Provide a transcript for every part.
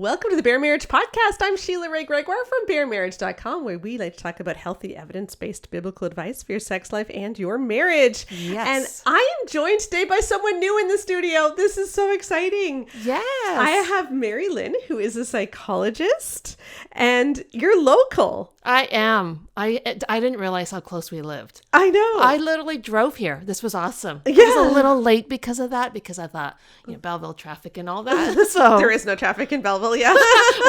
Welcome to the Bare Marriage Podcast. I'm Sheila Ray Gregoire from baremarriage.com, where we like to talk about healthy, evidence-based biblical advice for your sex life and your marriage. Yes. And I am joined today by someone new in the studio. This is so exciting. Yes. I have Mary Lynn, who is a psychologist, and you're local. I am. I didn't realize how close we lived. I know. I literally drove here. This was awesome. Yeah. I was a little late because of that, because I thought, Belleville traffic and all that. So There is no traffic in Belleville, yeah.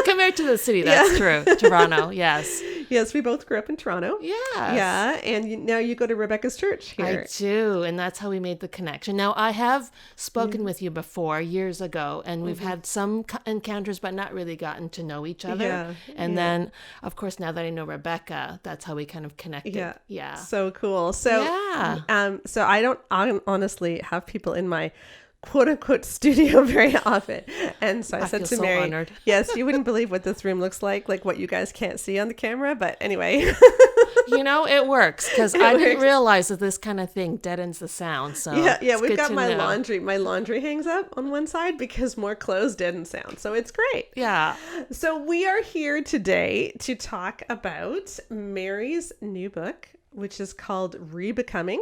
compared to the city, that's true. Toronto, yes. Yes, we both grew up in Toronto. Yes. Yeah, and now you go to Rebecca's church here. I do, and that's how we made the connection. Now, I have spoken with you before years ago, and we've had some encounters, but not really gotten to know each other. Yeah. And then, of course, now that I know Rebecca, that's how we kind of connected. Yeah. So cool. So, so I honestly have people in my quote unquote studio very often. And so I said to Mary, honored. yes, you wouldn't believe what this room looks like what you guys can't see on the camera. But anyway, it works because I didn't realize that this kind of thing deadens the sound. So yeah, we've got my laundry. My laundry hangs up on one side because more clothes deaden sound. So it's great. Yeah. So we are here today to talk about Mary's new book, which is called Rebecoming.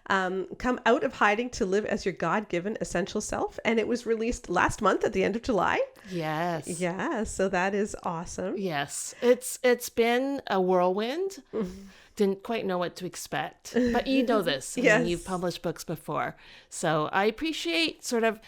Come out of hiding to live as your God-given essential self. And it was released last month at the end of July. Yes. Yeah. So that is awesome. Yes. It's been a whirlwind. Didn't quite know what to expect. But you know this. I mean, you've published books before. So I appreciate sort of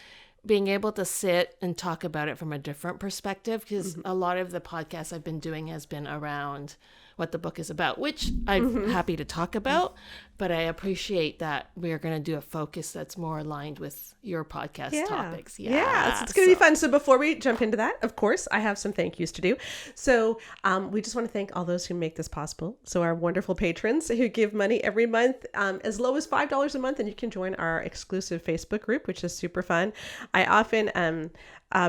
being able to sit and talk about it from a different perspective, because a lot of the podcasts I've been doing has been around what the book is about, which I'm happy to talk about, but I appreciate that we're going to do a focus that's more aligned with your podcast topics. Yeah, it's going to be fun. So before we jump into that, of course, I have some thank yous to do. So we just want to thank all those who make this possible. So our wonderful patrons who give money every month, as low as $5 a month, and you can join our exclusive Facebook group, which is super fun. I often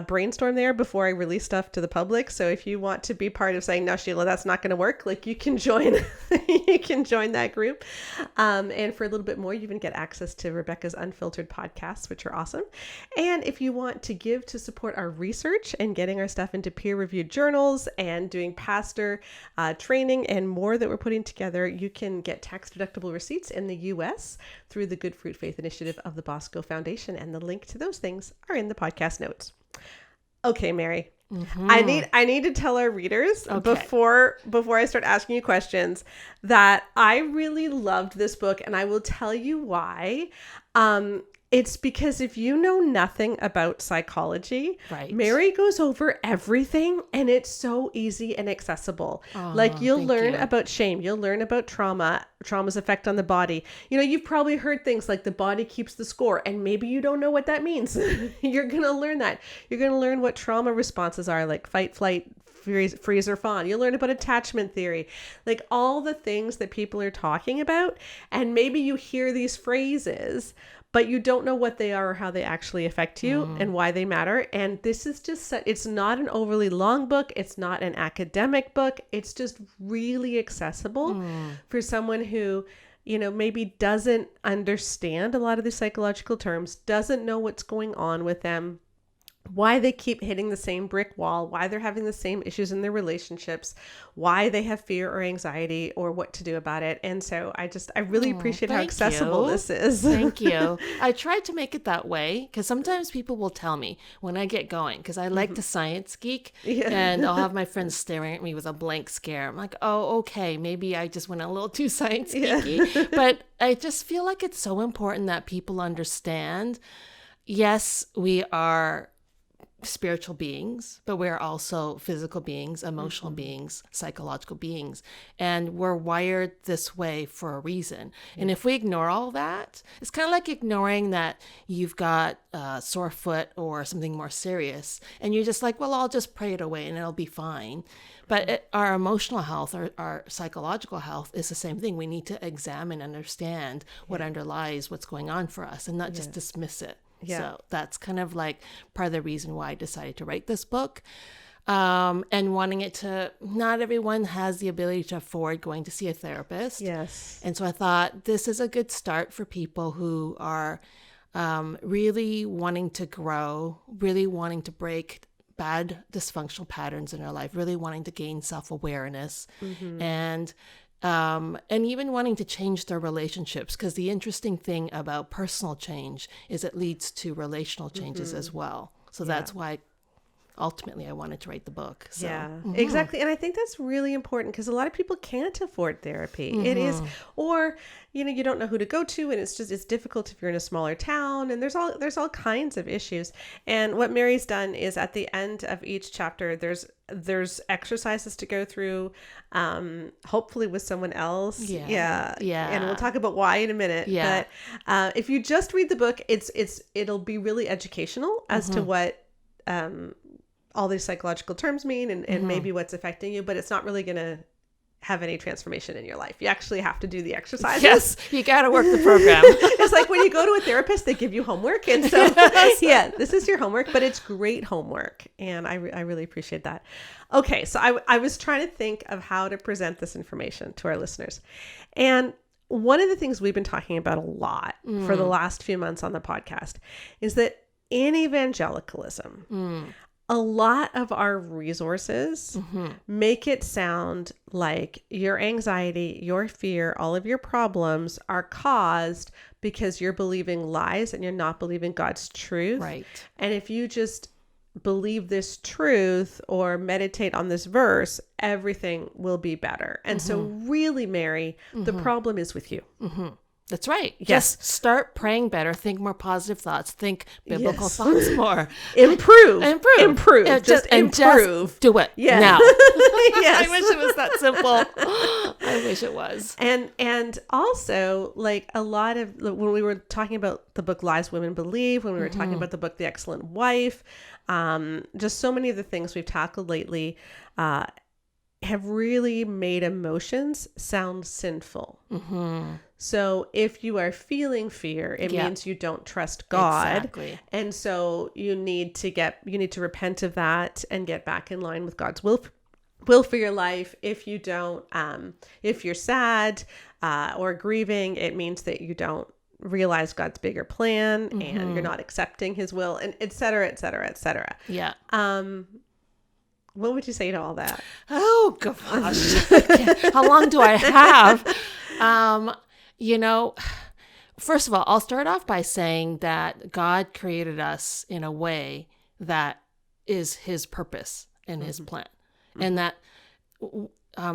brainstorm there before I release stuff to the public. So if you want to be part of saying, no, Sheila, that's not going to work, you can join, that group. And for a little bit more, you even get access to Rebecca's Unfiltered podcasts, which are awesome. And if you want to give to support our research and getting our stuff into peer-reviewed journals and doing pastor training and more that we're putting together, you can get tax-deductible receipts in the U.S. through the Good Fruit Faith Initiative of the Bosco Foundation. And the link to those things are in the podcast notes. Okay, Mary. I need to tell our readers before I start asking you questions that I really loved this book, and I will tell you why. It's because if you know nothing about psychology, Mary goes over everything, and it's so easy and accessible. You'll learn about shame. You'll learn about trauma's effect on the body. You've probably heard things like the body keeps the score, and maybe you don't know what that means. You're going to learn that. You're going to learn what trauma responses are, like fight, flight, freeze, or fawn. You'll learn about attachment theory, all the things that people are talking about. And maybe you hear these phrases, but you don't know what they are or how they actually affect you and why they matter. And this is just, it's not an overly long book. It's not an academic book. It's just really accessible for someone who, maybe doesn't understand a lot of the psychological terms, doesn't know what's going on with them, why they keep hitting the same brick wall, why they're having the same issues in their relationships, why they have fear or anxiety, or what to do about it. And so I really appreciate how accessible this is. Thank you. I tried to make it that way because sometimes people will tell me when I get going, because I like to science geek, and I'll have my friends staring at me with a blank stare. I'm like, oh, okay, maybe I just went a little too science geeky. But I just feel like it's so important that people understand, yes, we are spiritual beings, but we're also physical beings, emotional beings, psychological beings, and we're wired this way for a reason. And if we ignore all that, it's kind of like ignoring that you've got a sore foot or something more serious, and you're just like, well, I'll just pray it away and it'll be fine. But our emotional health, our psychological health is the same thing. We need to examine, understand what underlies what's going on for us, and not just dismiss it. Yeah. So that's kind of like part of the reason why I decided to write this book. And wanting it to, not everyone has the ability to afford going to see a therapist. Yes. And so I thought this is a good start for people who are really wanting to grow, really wanting to break bad dysfunctional patterns in our life, really wanting to gain self-awareness, and even wanting to change their relationships. Because the interesting thing about personal change is it leads to relational changes as well. So that's why ultimately I wanted to write the book. So. Yeah, exactly. And I think that's really important because a lot of people can't afford therapy. It is, or, you don't know who to go to, and it's difficult if you're in a smaller town, and there's all kinds of issues. And what Mary's done is at the end of each chapter, there's exercises to go through, hopefully with someone else. Yeah. And we'll talk about why in a minute. Yeah. But if you just read the book, it'll be really educational as to what, all these psychological terms mean and maybe what's affecting you, but it's not really going to have any transformation in your life. You actually have to do the exercises. Yes, you got to work the program. It's like when you go to a therapist, they give you homework. And so, this is your homework, but it's great homework. And I really appreciate that. Okay, so I was trying to think of how to present this information to our listeners. And one of the things we've been talking about a lot for the last few months on the podcast is that in evangelicalism, a lot of our resources make it sound like your anxiety, your fear, all of your problems are caused because you're believing lies and you're not believing God's truth. Right. And if you just believe this truth or meditate on this verse, everything will be better. And so really, Mary, the problem is with you. That's right. Yes. Just start praying better, think more positive thoughts, think biblical thoughts more. Improve. Just improve. Do it now. Yes. I wish it was that simple. I wish it was. And also, like a lot of, when we were talking about the book Lies Women Believe, when we were talking about the book The Excellent Wife, just so many of the things we've tackled lately, have really made emotions sound sinful. So if you are feeling fear, it means you don't trust God. Exactly. And so you need to repent of that and get back in line with God's will for your life. If you don't, if you're sad or grieving, it means that you don't realize God's bigger plan and you're not accepting his will, and et cetera, et cetera, et cetera. Yeah. What would you say to all that? Oh, gosh. How long do I have? First of all, I'll start off by saying that God created us in a way that is his purpose and his plan. And that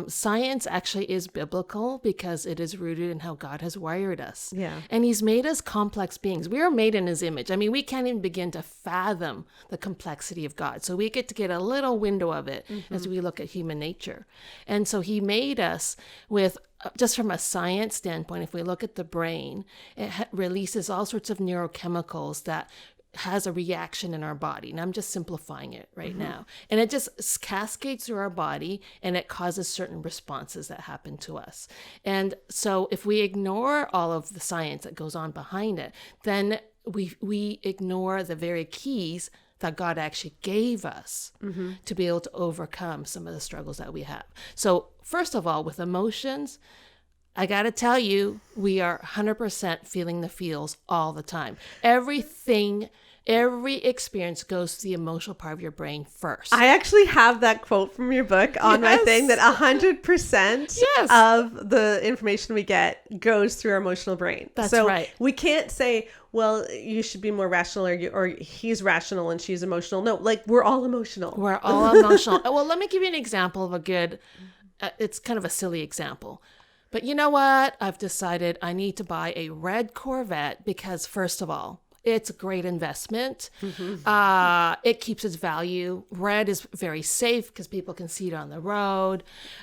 science actually is biblical because it is rooted in how God has wired us. Yeah. And he's made us complex beings. We are made in his image. I mean, we can't even begin to fathom the complexity of God. So we get to get a little window of it as we look at human nature. And so he made us with, just from a science standpoint, if we look at the brain, it releases all sorts of neurochemicals that has a reaction in our body. And I'm just simplifying it right now. And it just cascades through our body and it causes certain responses that happen to us. And so if we ignore all of the science that goes on behind it, then we ignore the very keys that God actually gave us to be able to overcome some of the struggles that we have. So first of all, with emotions, I got to tell you, we are 100% feeling the feels all the time. Every experience goes to the emotional part of your brain first. I actually have that quote from your book on my thing, that 100% of the information we get goes through our emotional brain. That's right. We can't say, well, you should be more rational, or he's rational and she's emotional. No, like we're all emotional. We're all emotional. Well, let me give you an example of a good, it's kind of a silly example. But you know what? I've decided I need to buy a red Corvette because, first of all, it's a great investment. It keeps its value. Red is very safe because people can see it on the road.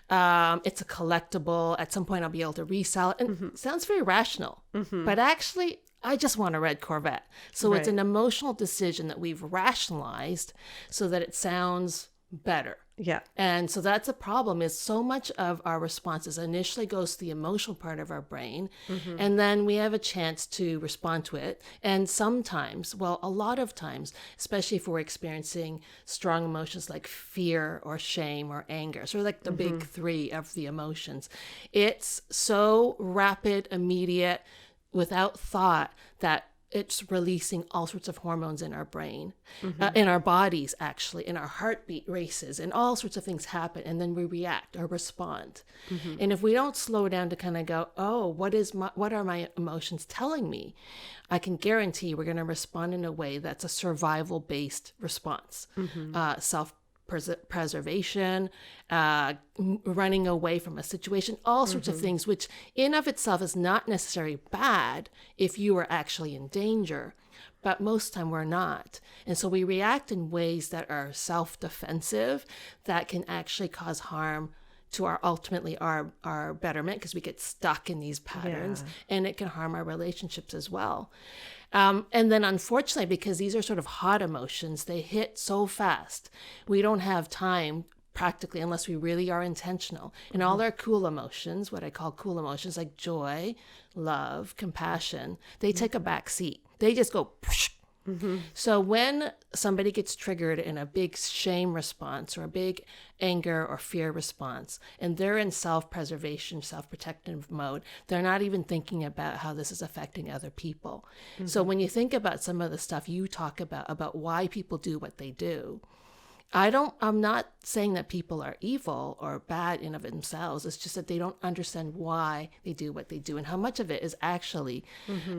It's a collectible. At some point, I'll be able to resell it. And it sounds very rational. But actually, I just want a red Corvette. So it's an emotional decision that we've rationalized so that it sounds better. Yeah. And so that's a problem, is so much of our responses initially goes to the emotional part of our brain. And then we have a chance to respond to it. And sometimes, well, a lot of times, especially if we're experiencing strong emotions like fear or shame or anger, sort of like the big three of the emotions, it's so rapid, immediate, without thought, that it's releasing all sorts of hormones in our brain, in our bodies, actually, and our heartbeat races, and all sorts of things happen, and then we react or respond. And if we don't slow down to kind of go, oh, what are my emotions telling me? I can guarantee we're going to respond in a way that's a survival-based response, self-preservation, running away from a situation, all sorts of things, which in of itself is not necessarily bad if you are actually in danger, but most time we're not. And so we react in ways that are self-defensive that can actually cause harm to our betterment, because we get stuck in these patterns, and it can harm our relationships as well. And then unfortunately, because these are sort of hot emotions, they hit so fast. We don't have time practically unless we really are intentional. And all our cool emotions, what I call cool emotions, like joy, love, compassion, they take a back seat. They just go psh. So when somebody gets triggered in a big shame response or a big anger or fear response, and they're in self-preservation, self-protective mode, they're not even thinking about how this is affecting other people. So when you think about some of the stuff you talk about why people do what they do, I'm not saying that people are evil or bad in of themselves. It's just that they don't understand why they do what they do and how much of it is actually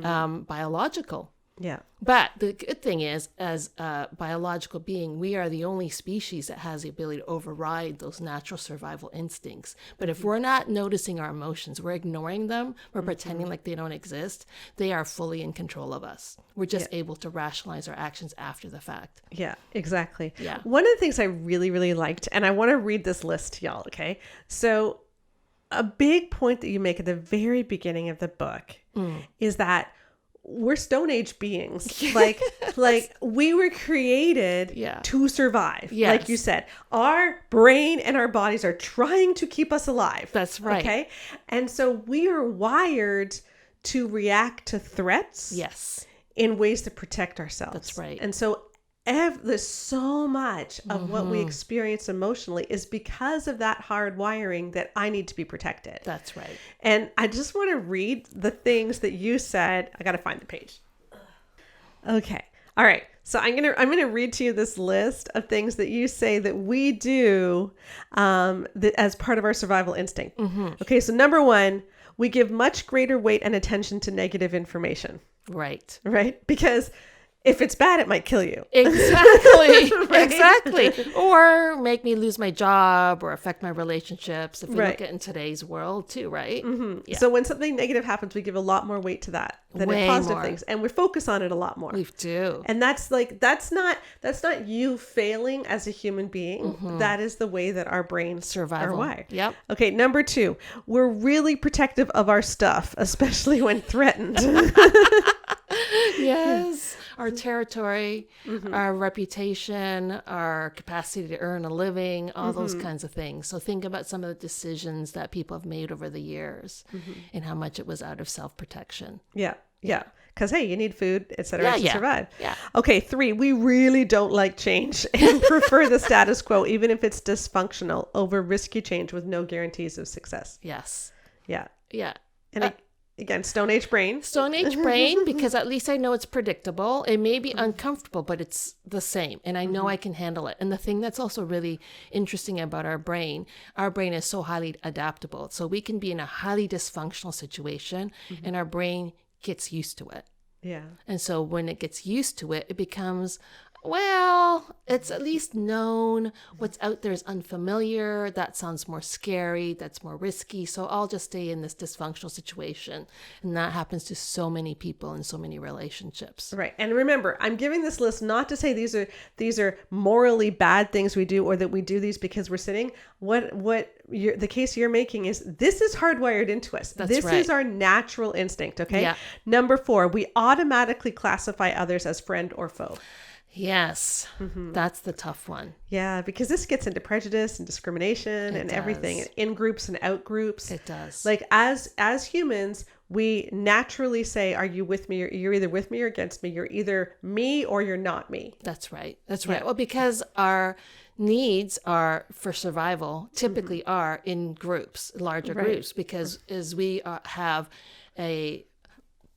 biological. Yeah. But the good thing is, as a biological being, we are the only species that has the ability to override those natural survival instincts. But if we're not noticing our emotions, we're ignoring them, we're pretending like they don't exist, they are fully in control of us. We're just able to rationalize our actions after the fact. Yeah, exactly. Yeah. One of the things I really, really liked, and I want to read this list to y'all, okay? So a big point that you make at the very beginning of the book is that we're Stone Age beings. Like we were created to survive. Yes. Like you said, our brain and our bodies are trying to keep us alive. That's right. Okay. And so we are wired to react to threats. Yes. In ways to protect ourselves. That's right. And so there's so much of what we experience emotionally is because of that hard wiring that I need to be protected. That's right. And I just want to read the things that you said. I got to find the page. Okay. All right. So I'm gonna read to you this list of things that you say that we do as part of our survival instinct. Okay. So number 1, we give much greater weight and attention to negative information. Right. Right? Because if it's bad, it might kill you. Exactly. Right? Exactly. Or make me lose my job or affect my relationships if we look at in today's world too, right? Yeah. So when something negative happens, we give a lot more weight to that than Way in positive more. things. And we focus on it a lot more. We do. And that's not you failing as a human being. That is the way that our brains Survival. are wired. Yep. Okay, number 2, we're really protective of our stuff, especially when threatened. Yes. Our territory, our reputation, our capacity to earn a living, all those kinds of things. So think about some of the decisions that people have made over the years and how much it was out of self-protection. Yeah. Because, hey, you need food, et cetera, to survive. Yeah. Okay, 3, we really don't like change and prefer the status quo, even if it's dysfunctional, over risky change with no guarantees of success. Yes. Yeah. Yeah. And again, Stone Age brain. Stone Age brain, because at least I know it's predictable. It may be uncomfortable, but it's the same. And I know I can handle it. And the thing that's also really interesting about our brain is so highly adaptable. So we can be in a highly dysfunctional situation and our brain gets used to it. Yeah. And so when it gets used to it, it becomes, well, it's at least known. What's out there is unfamiliar. That sounds more scary. That's more risky. So I'll just stay in this dysfunctional situation. And that happens to so many people in so many relationships. Right. And remember, I'm giving this list not to say these are morally bad things we do or that we do these because we're sitting. The case you're making is this is hardwired into us. This right. is our natural instinct. Okay. Yeah. Number 4, we automatically classify others as friend or foe. Yes, that's the tough one. Yeah, because this gets into prejudice and discrimination and everything, in groups and out groups. It does. Like as humans, we naturally say, "Are you with me? You're either with me or against me. You're either me or you're not me." That's right. That's right. Well, because our needs are for survival typically are in groups, larger groups, because as we have a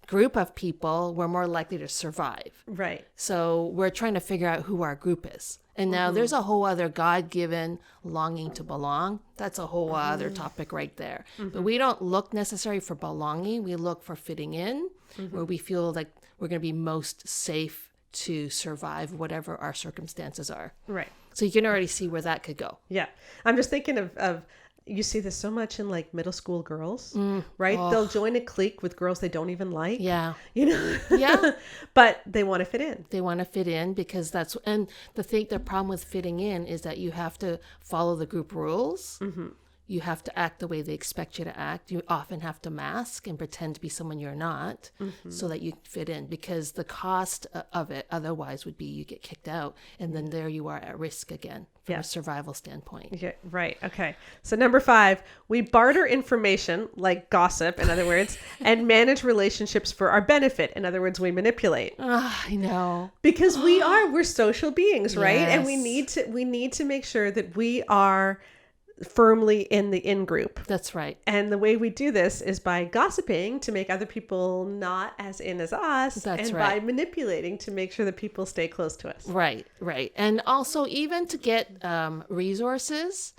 group of people, we're more likely to survive. Right. So we're trying to figure out who our group is. And now there's a whole other God-given longing to belong. That's a whole other topic right there. But we don't look necessarily for belonging. We look for fitting in, where we feel like we're going to be most safe to survive whatever our circumstances are. Right. So you can already see where that could go. Yeah. I'm just thinking of you see this so much in like middle school girls, right? Oh. They'll join a clique with girls they don't even like. Yeah. You know? Yeah. But they want to fit in. They want to fit in because and the problem with fitting in is that you have to follow the group rules. Mm-hmm. You have to act the way they expect you to act. You often have to mask and pretend to be someone you're not so that you fit in, because the cost of it otherwise would be you get kicked out, and then there you are at risk again from a survival standpoint. Yeah, right. Okay. So number 5, we barter information, like gossip, in other words, and manage relationships for our benefit. In other words, we manipulate. I know. Because we're social beings, right? Yes. And we need to make sure that we are firmly in the in-group. That's right. And the way we do this is by gossiping to make other people not as in as us. That's and right. by manipulating to make sure that people stay close to us. Right. And also even to get resources,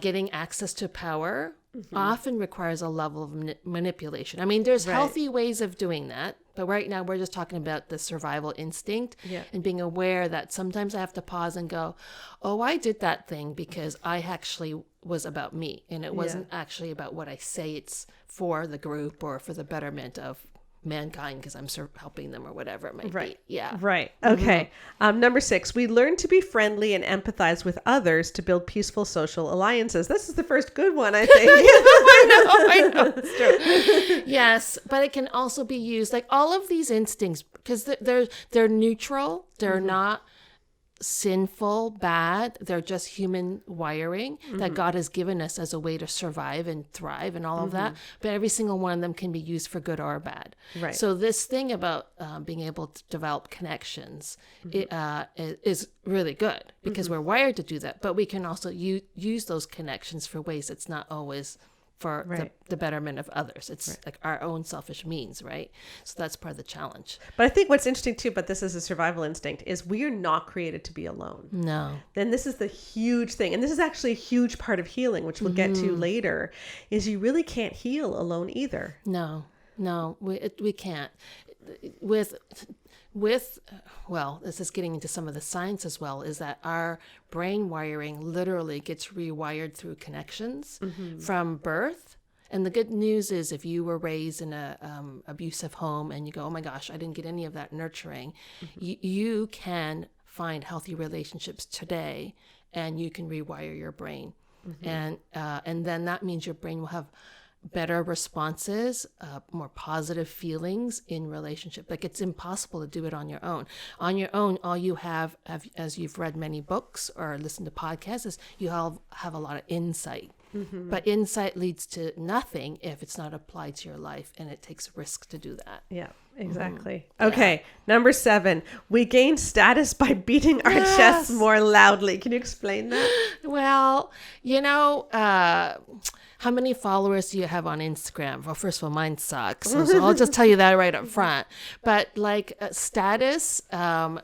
getting access to power often requires a level of manipulation. I mean, there's healthy ways of doing that, but right now we're just talking about the survival instinct and being aware that sometimes I have to pause and go, oh, I did that thing because I actually was about me, and it wasn't actually about what I say it's for the group or for the betterment of mankind because I'm helping them or whatever it might be. Yeah. Right. Okay. Number 6, we learn to be friendly and empathize with others to build peaceful social alliances. This is the first good one, I think. I know. It's true. Yes, but it can also be used like all of these instincts, because they're neutral. They're not sinful, bad. They're just human wiring that God has given us as a way to survive and thrive and all of that. But every single one of them can be used for good or bad. Right. So this thing about being able to develop connections is really good because we're wired to do that. But we can also use those connections for ways it's not always for the betterment of others. It's like our own selfish means, right? So that's part of the challenge. But I think what's interesting too, but this is a survival instinct, is we are not created to be alone. No. Then this is the huge thing. And this is actually a huge part of healing, which we'll get to later, is you really can't heal alone either. No, we can't. Well, this is getting into some of the science as well, is that our brain wiring literally gets rewired through connections from birth. And the good news is if you were raised in a abusive home and you go, oh my gosh, I didn't get any of that nurturing, you can find healthy relationships today and you can rewire your brain. And then that means your brain will have better responses, more positive feelings in relationship. Like it's impossible to do it on your own. On your own, all you have as you've read many books or listened to podcasts, is you have a lot of insight. But insight leads to nothing if it's not applied to your life, and it takes risk to do that. Yeah, exactly. Okay, number 7, we gain status by beating our chests more loudly. Can you explain that? Well, how many followers do you have on Instagram? Well, first of all, mine sucks. So I'll just tell you that right up front. But like status,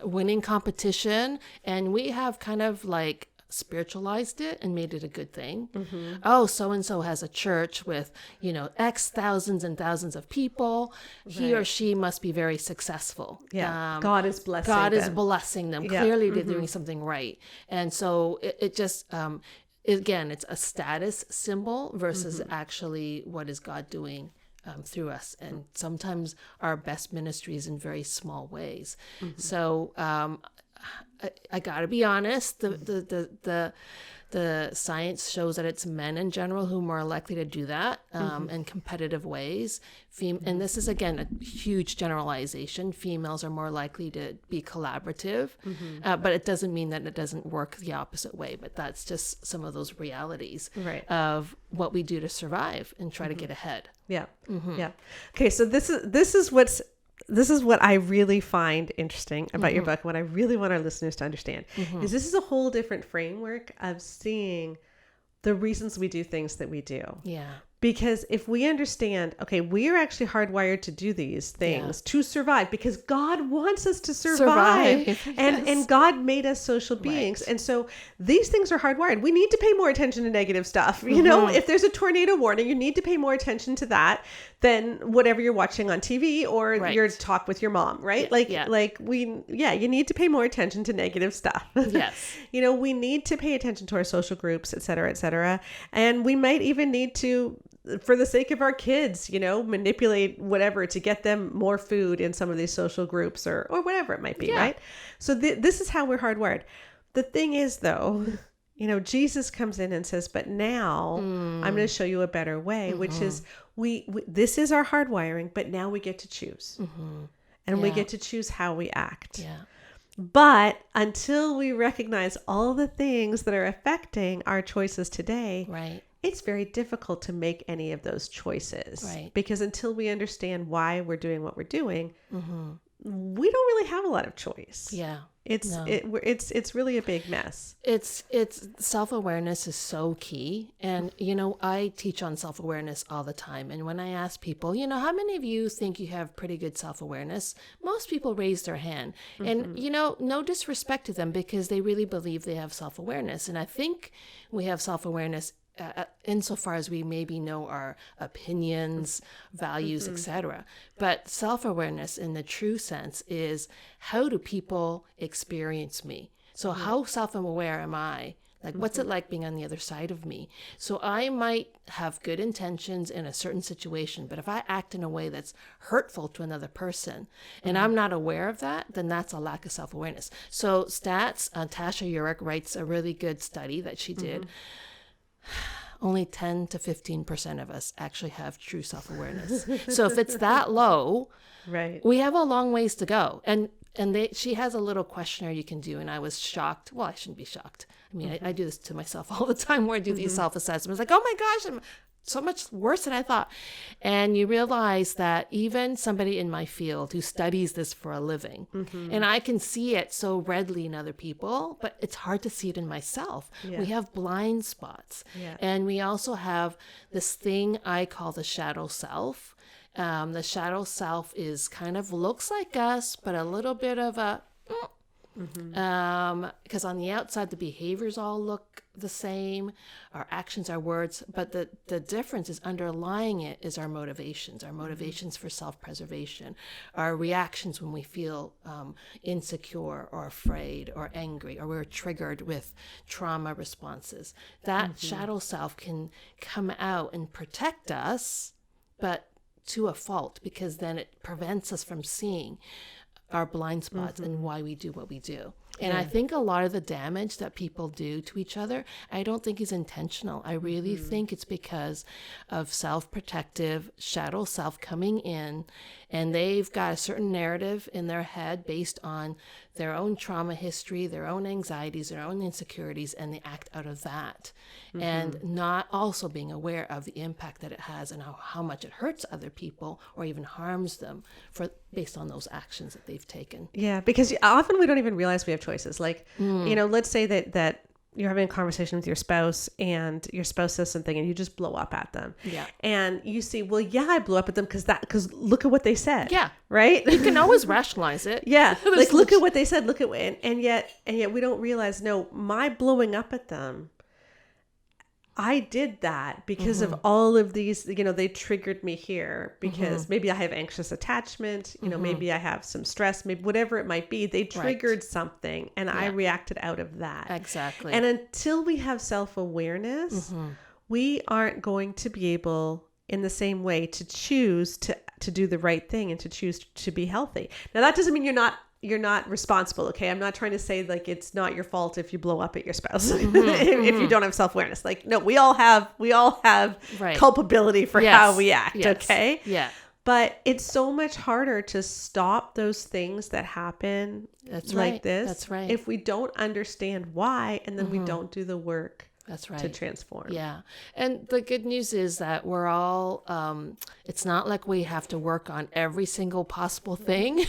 winning competition, and we have kind of like spiritualized it and made it a good thing. Oh, so-and-so has a church with, X thousands and thousands of people. He or she must be very successful. Yeah. God is blessing them. is blessing them. Yeah. Clearly they're doing something right. And so it just... again, it's a status symbol versus actually what is God doing through us. And sometimes our best ministry is in very small ways. So I got to be honest, the science shows that it's men in general who are more likely to do that in competitive ways. And this is, again, a huge generalization. Females are more likely to be collaborative, but it doesn't mean that it doesn't work the opposite way. But that's just some of those realities of what we do to survive and try to get ahead. Yeah. Yeah. Okay. So this is what I really find interesting about your book. What I really want our listeners to understand is this is a whole different framework of seeing the reasons we do things that we do. Yeah. Because if we understand, okay, we are actually hardwired to do these things to survive, because God wants us to survive. And Yes. God made us social beings. Right. And so these things are hardwired. We need to pay more attention to negative stuff. You know, if there's a tornado warning, you need to pay more attention to that than whatever you're watching on TV or your talk with your mom, right? You need to pay more attention to negative stuff. Yes. You know, we need to pay attention to our social groups, et cetera, et cetera. And we might even need to, for the sake of our kids, you know, manipulate whatever to get them more food in some of these social groups or whatever it might be, right? So this is how we're hardwired. The thing is, though, you know, Jesus comes in and says, but now I'm going to show you a better way, which is we this is our hardwiring, but now we get to choose. And we get to choose how we act. Yeah. But until we recognize all the things that are affecting our choices today, Right. it's very difficult to make any of those choices. Right. Because until we understand why we're doing what we're doing, we don't really have a lot of choice. Yeah. It's really a big mess. It's self-awareness is so key. And, you know, I teach on self-awareness all the time. And when I ask people, you know, how many of you think you have pretty good self-awareness? Most people raise their hand. And, you know, no disrespect to them because they really believe they have self-awareness. And I think we have self-awareness insofar as we maybe know our opinions, values, etc. But self-awareness in the true sense is, how do people experience me? So how self-aware am I? Like, what's it like being on the other side of me? So I might have good intentions in a certain situation, but if I act in a way that's hurtful to another person and I'm not aware of that, then that's a lack of self-awareness. So Tasha Eurich writes a really good study that she did. Only 10 to 15% of us actually have true self-awareness. So if it's that low, right, we have a long ways to go. And she has a little questionnaire you can do. And I was shocked. Well, I shouldn't be shocked. I mean, I do this to myself all the time where I do these self-assessments. Like, oh my gosh, I'm so much worse than I thought. And you realize that even somebody in my field who studies this for a living, and I can see it so readily in other people, but it's hard to see it in myself. Yeah. We have blind spots. Yeah. And we also have this thing I call the shadow self. The shadow self is kind of looks like us, but a little bit of a... because on the outside, the behaviors all look the same, our actions, our words, but the difference is underlying it is our motivations for self-preservation, our reactions when we feel insecure or afraid or angry, or we're triggered with trauma responses. That shadow self can come out and protect us, but to a fault, because then it prevents us from seeing our blind spots and why we do what we do. And I think a lot of the damage that people do to each other, I don't think is intentional. I really think it's because of self-protective shadow self coming in, and they've got a certain narrative in their head based on their own trauma history, their own anxieties, their own insecurities, and they act out of that. And not also being aware of the impact that it has and how much it hurts other people or even harms them based on those actions that they've taken. Yeah, because often we don't even realize we have choices. Like, you know, let's say that you're having a conversation with your spouse and your spouse says something and you just blow up at them. Yeah. And you see, well, yeah, I blew up at them because look at what they said. Yeah. Right? You can always rationalize it. Yeah. Like, look at what they said. Look at and yet we don't realize, no, my blowing up at them, I did that because of all of these, you know, they triggered me here because maybe I have anxious attachment, you know, maybe I have some stress, maybe whatever it might be, they triggered something and I reacted out of that. Exactly. And until we have self-awareness, we aren't going to be able in the same way to choose to do the right thing and to choose to be healthy. Now, that doesn't mean you're not responsible. Okay. I'm not trying to say like, it's not your fault if you blow up at your spouse, if you don't have self-awareness. Like, no, we all have culpability for how we act. Yes. Okay. Yeah. But it's so much harder to stop those things that happen like this. That's right. If we don't understand why, and then we don't do the work. That's right. To transform. Yeah. And the good news is that we're all, it's not like we have to work on every single possible thing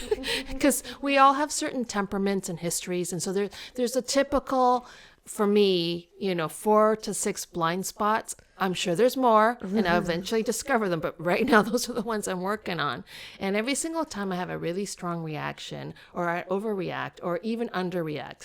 because we all have certain temperaments and histories. And so there's a typical, for me, 4 to 6 blind spots. I'm sure there's more, and I'll eventually discover them. But right now, those are the ones I'm working on. And every single time I have a really strong reaction, or I overreact, or even underreact.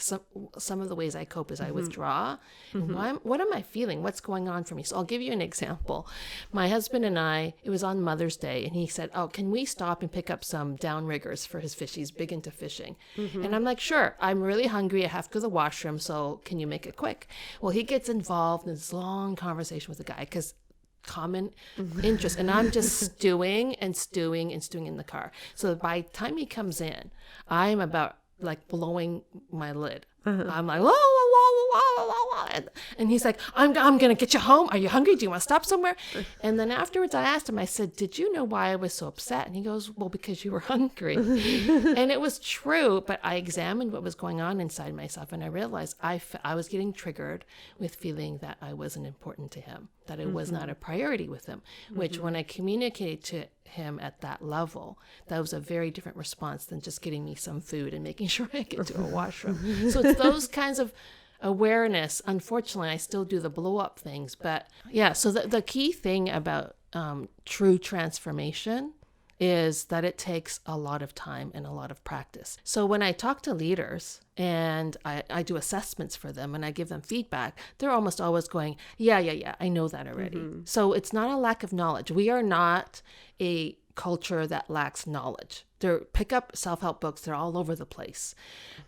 Some of the ways I cope is I withdraw. And what am I feeling? What's going on for me? So I'll give you an example. My husband and I, it was on Mother's Day, and he said, "Oh, can we stop and pick up some downriggers for his fish? He's big into fishing." And I'm like, "Sure. I'm really hungry. I have to go to the washroom. So can you make it quick?" Well, he gets involved in this long conversation with the guy because common interest, and I'm just stewing and stewing and stewing in the car. So by the time he comes in, I'm about like blowing my lid. I'm like, whoa, whoa, whoa, whoa, whoa, whoa. And he's like, I'm gonna get you home. Are you hungry? Do you want to stop somewhere? And then afterwards, I asked him, I said, "Did you know why I was so upset?" And he goes, "Well, because you were hungry." And it was true, but I examined what was going on inside myself, and I realized I was getting triggered with feeling that I wasn't important to him, that it was not a priority with him, which when I communicated to him at that level, that was a very different response than just getting me some food and making sure I get to a washroom. So it's those kinds of awareness. Unfortunately, I still do the blow up things, but yeah. So the key thing about true transformation is that it takes a lot of time and a lot of practice. So when I talk to leaders and I do assessments for them and I give them feedback, they're almost always going, yeah, I know that already. So it's not a lack of knowledge. We are not a culture that lacks knowledge. Pick up self-help books. They're all over the place.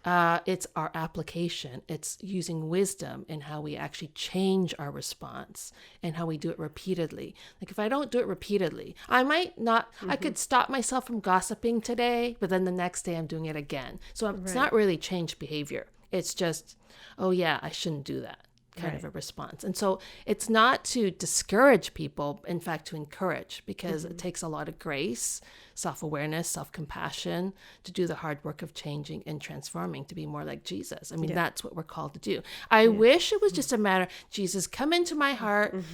It's our application. It's using wisdom in how we actually change our response and how we do it repeatedly. Like if I don't do it repeatedly, I might not, I could stop myself from gossiping today, but then the next day I'm doing it again. So it's not really changed behavior. It's just, oh yeah, I shouldn't do that kind of a response. And so it's not to discourage people, in fact, to encourage, because it takes a lot of grace, self-awareness, self-compassion to do the hard work of changing and transforming to be more like Jesus. I mean, that's what we're called to do. I wish it was just a matter, Jesus, come into my heart, and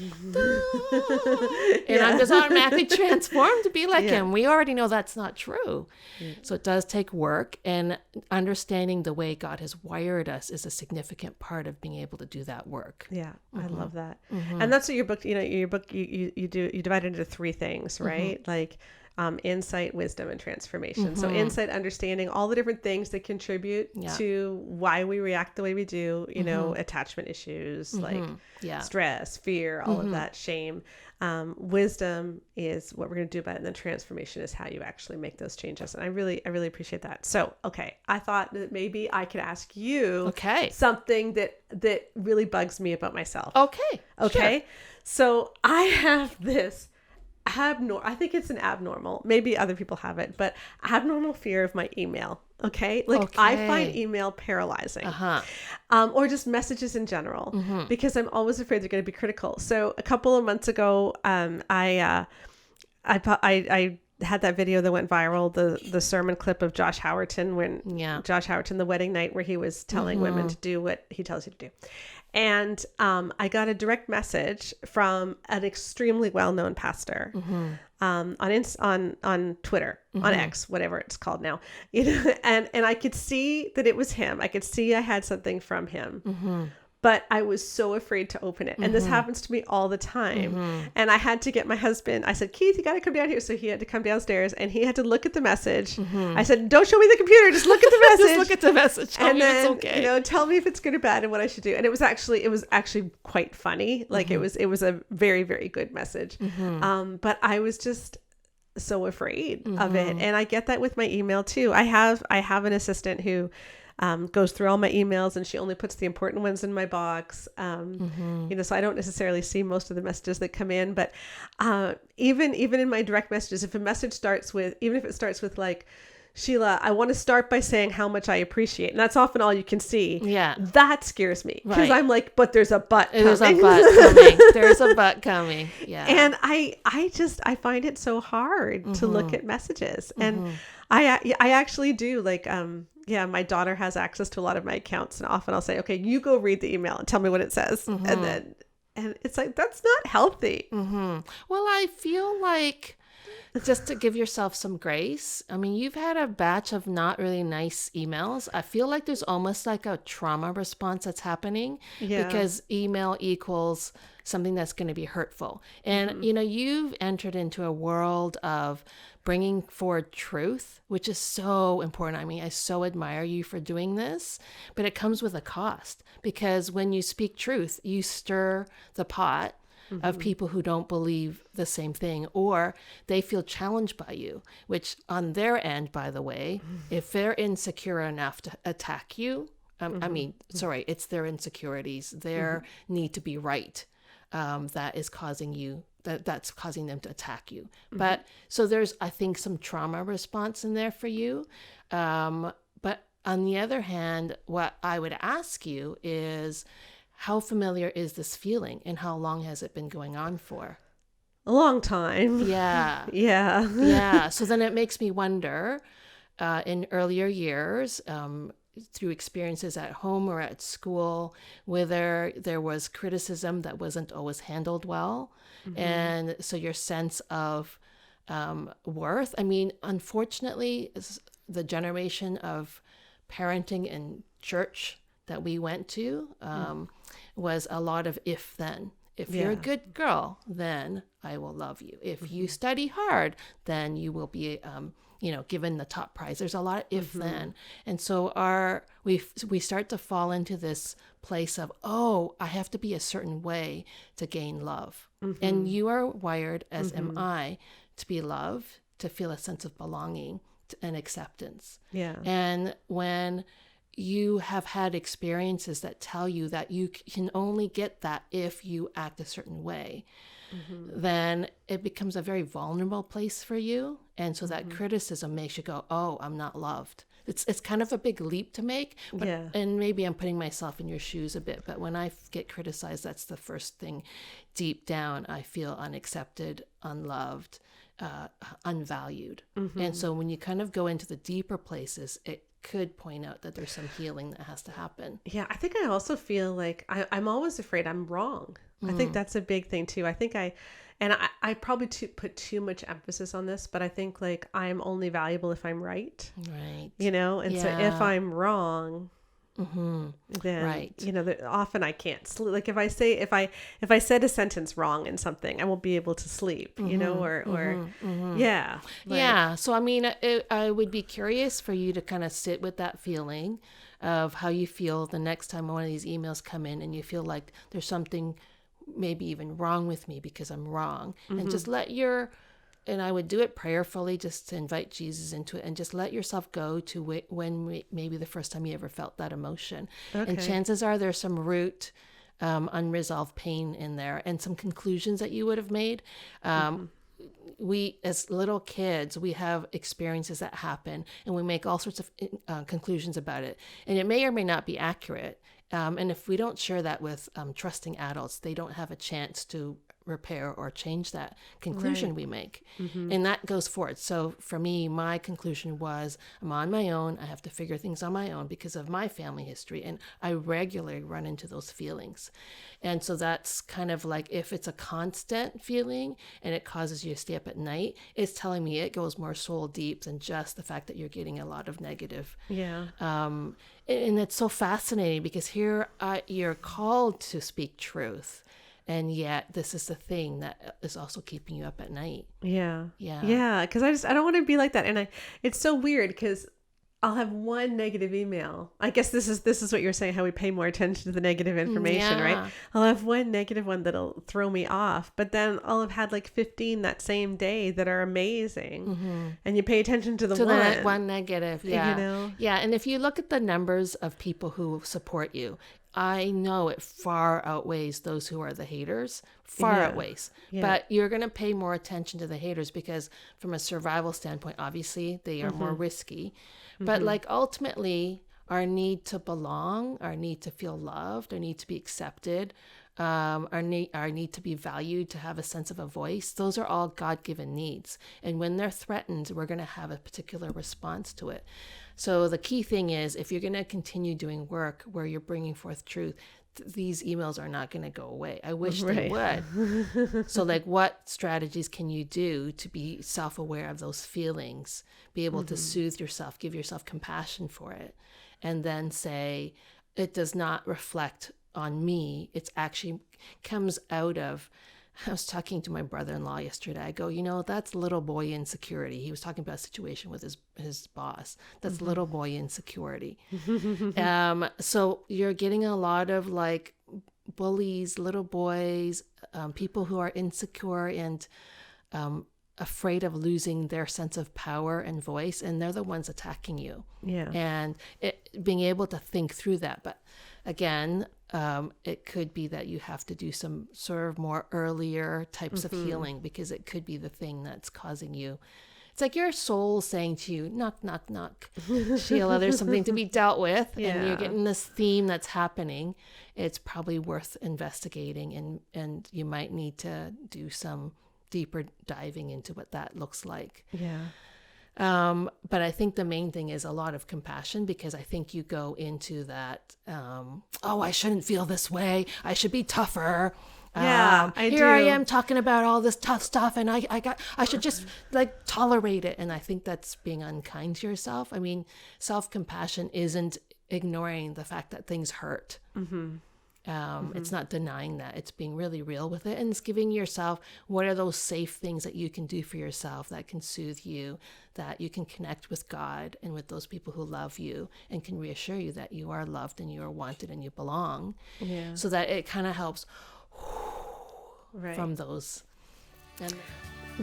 I'm just automatically transformed to be like him. We already know that's not true. So it does take work, and understanding the way God has wired us is a significant part of being able to do that work. Yeah, I love that. And that's what your book, you divide it into 3 things, right? Like insight, wisdom, and transformation. So insight, understanding all the different things that contribute to why we react the way we do, attachment issues, like stress, fear, all of that, shame. Wisdom is what we're going to do about it. And then transformation is how you actually make those changes. And I really appreciate that. So, okay. I thought that maybe I could ask you something that really bugs me about myself. Okay. Sure. So I have this I think it's an abnormal, maybe other people have it, but abnormal fear of my email. Okay. I find email paralyzing, or just messages in general, because I'm always afraid they're going to be critical. So a couple of months ago, I had that video that went viral, the sermon clip of Josh Howerton, Josh Howerton, the wedding night, where he was telling women to do what he tells you to do. And I got a direct message from an extremely well-known pastor on Twitter, on X, whatever it's called now, and I could see that it was him. I could see I had something from him. But I was so afraid to open it. And this happens to me all the time. And I had to get my husband. I said, Keith, you got to come down here. So he had to come downstairs and he had to look at the message. I said, don't show me the computer. Just look at the message. Just look at the message. Tell me it's okay. Tell me if it's good or bad and what I should do. And it was actually quite funny. Like it was a very, very good message. But I was just so afraid of it. And I get that with my email too. I have an assistant who goes through all my emails, and she only puts the important ones in my box. So I don't necessarily see most of the messages that come in, but even in my direct messages, if a message starts with like, Sheila, I want to start by saying how much I appreciate, and that's often all you can see. Yeah, that scares me because I'm like, but there's a but coming. There's a but coming. There's a but coming. Yeah, and I find it so hard to look at messages, and I actually do like my daughter has access to a lot of my accounts, and often I'll say, okay, you go read the email and tell me what it says. And it's like, that's not healthy. Well, I feel like just to give yourself some grace. I mean, you've had a batch of not really nice emails. I feel like there's almost like a trauma response that's happening because email equals something that's going to be hurtful. And, you've entered into a world of bringing forward truth, which is so important. I mean, I so admire you for doing this, but it comes with a cost, because when you speak truth, you stir the pot of people who don't believe the same thing, or they feel challenged by you, which on their end, by the way, if they're insecure enough to attack you, it's their insecurities, their need to be right, that is causing you, that's causing them to attack you. But so there's, I think, some trauma response in there for you. But on the other hand, what I would ask you is, how familiar is this feeling, and how long has it been going on for? A long time. Yeah. Yeah. So then it makes me wonder, in earlier years, through experiences at home or at school, whether there was criticism that wasn't always handled well. And so your sense of worth, I mean, unfortunately, the generation of parenting and church that we went to was a lot of if then. If you're a good girl, then I will love you. If you study hard, then you will be given the top prize. There's a lot of if then. And so we start to fall into this place of, I have to be a certain way to gain love. And you are wired, as am I, to be loved, to feel a sense of belonging and acceptance. Yeah. And when you have had experiences that tell you that you can only get that if you act a certain way, then it becomes a very vulnerable place for you. And so that criticism makes you go, I'm not loved. It's kind of a big leap to make. But, and maybe I'm putting myself in your shoes a bit, but when I get criticized, that's the first thing. Deep down, I feel unaccepted, unloved, unvalued. And so when you kind of go into the deeper places, it could point out that there's some healing that has to happen. Yeah, I think I also feel like I'm always afraid I'm wrong. I think that's a big thing too. I think I probably put too much emphasis on this, but I think like I'm only valuable if I'm right. Right. And so if I'm wrong, then often I can't sleep. Like if I said a sentence wrong in something, I won't be able to sleep. Yeah. So I mean, I would be curious for you to kind of sit with that feeling of how you feel the next time one of these emails come in, and you feel like there's something maybe even wrong with me because I'm wrong, and just and I would do it prayerfully, just to invite Jesus into it, and just let yourself go to maybe the first time you ever felt that emotion. Okay. And chances are there's some root unresolved pain in there, and some conclusions that you would have made. We, as little kids, we have experiences that happen, and we make all sorts of conclusions about it, and it may or may not be accurate. And if we don't share that with trusting adults, they don't have a chance to repair or change that conclusion we make. And that goes forward. So for me, my conclusion was, I'm on my own. I have to figure things on my own because of my family history. And I regularly run into those feelings. And so that's kind of like, if it's a constant feeling and it causes you to stay up at night, it's telling me it goes more soul deep than just the fact that you're getting a lot of negative. Yeah. And it's so fascinating because here you're called to speak truth. And yet this is the thing that is also keeping you up at night. Yeah. Because I don't want to be like that. And it's so weird because I'll have one negative email. I guess this is what you're saying, how we pay more attention to the negative information, right? I'll have one negative one that'll throw me off, but then I'll have had like 15 that same day that are amazing. And you pay attention to the one negative. Yeah. Yeah. And if you look at the numbers of people who support you, I know it far outweighs those who are the haters, outweighs. But you're going to pay more attention to the haters because from a survival standpoint, obviously they are more risky. But like ultimately our need to belong, our need to feel loved, our need to be accepted, our need to be valued, to have a sense of a voice, those are all God-given needs. And when they're threatened, we're going to have a particular response to it. So the key thing is, if you're going to continue doing work where you're bringing forth truth, these emails are not going to go away. I wish they would. So like, what strategies can you do to be self-aware of those feelings, be able to soothe yourself, give yourself compassion for it, and then say, it does not reflect on me. It's actually comes out of, I was talking to my brother-in-law yesterday. I go, that's little boy insecurity. He was talking about a situation with his boss. That's little boy insecurity. So you're getting a lot of like bullies, little boys, people who are insecure and afraid of losing their sense of power and voice. And they're the ones attacking you. Yeah. And being able to think through that. But again, it could be that you have to do some sort of more earlier types of healing, because it could be the thing that's causing you. It's like your soul saying to you, knock, knock, knock. Sheila, there's something to be dealt with. Yeah. And you're getting this theme that's happening. It's probably worth investigating, and you might need to do some deeper diving into what that looks like. Yeah. But I think the main thing is a lot of compassion, because I think you go into that, I shouldn't feel this way. I should be tougher. Yeah, I am talking about all this tough stuff, and I should just like tolerate it. And I think that's being unkind to yourself. I mean, self-compassion isn't ignoring the fact that things hurt. It's not denying that. It's being really real with it, and it's giving yourself, what are those safe things that you can do for yourself that can soothe you, that you can connect with God and with those people who love you and can reassure you that you are loved and you are wanted and you belong. Yeah. So that it kind of helps from those. And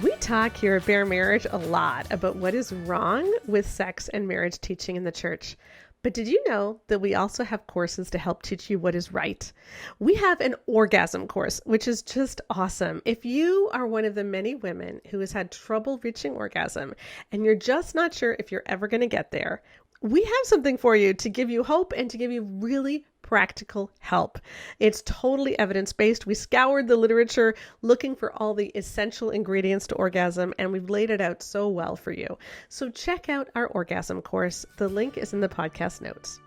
we talk here at Bare Marriage a lot about what is wrong with sex and marriage teaching in the church. But did you know that we also have courses to help teach you what is right? We have an Orgasm Course, which is just awesome. If you are one of the many women who has had trouble reaching orgasm and you're just not sure if you're ever going to get there, we have something for you to give you hope and to give you really practical help. It's totally evidence-based. We scoured the literature looking for all the essential ingredients to orgasm, and we've laid it out so well for you. So check out our Orgasm Course. The link is in the podcast notes.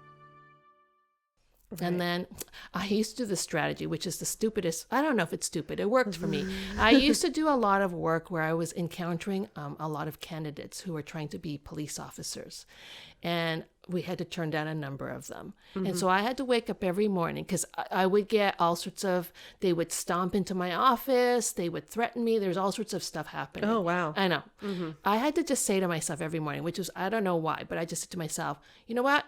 And then I used to do the strategy, which is the stupidest. I don't know if it's stupid. It worked for me. I used to do a lot of work where I was encountering a lot of candidates who were trying to be police officers. And we had to turn down a number of them. And so I had to wake up every morning, because I would get all sorts of, they would stomp into my office. They would threaten me. There's all sorts of stuff happening. Oh, wow. I know. I had to just say to myself every morning, which was, I don't know why, but I just said to myself, you know what?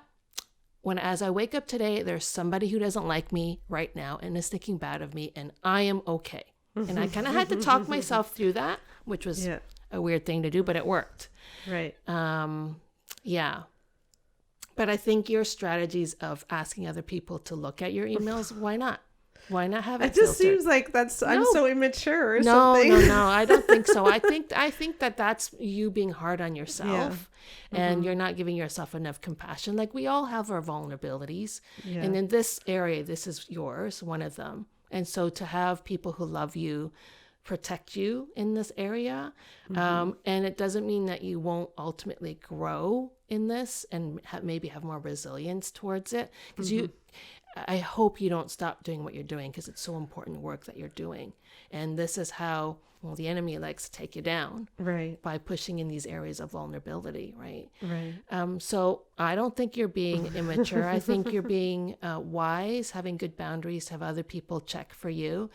As I wake up today, there's somebody who doesn't like me right now and is thinking bad of me, and I am okay. And I kind of had to talk myself through that, which was a weird thing to do, but it worked. Right. Yeah. But I think your strategies of asking other people to look at your emails, why not? Why not have it It just filtered? seems like I'm so immature or No, something. no, I don't think so. I think that that's you being hard on yourself, and you're not giving yourself enough compassion. Like, we all have our vulnerabilities, and in this area, this is yours, one of them. And so to have people who love you protect you in this area, and it doesn't mean that you won't ultimately grow in this and maybe have more resilience towards it, because I hope you don't stop doing what you're doing, because it's so important work that you're doing. And this is how, the enemy likes to take you down. Right. By pushing in these areas of vulnerability, right? Right. So I don't think you're being immature. I think you're being wise, having good boundaries, to have other people check for you.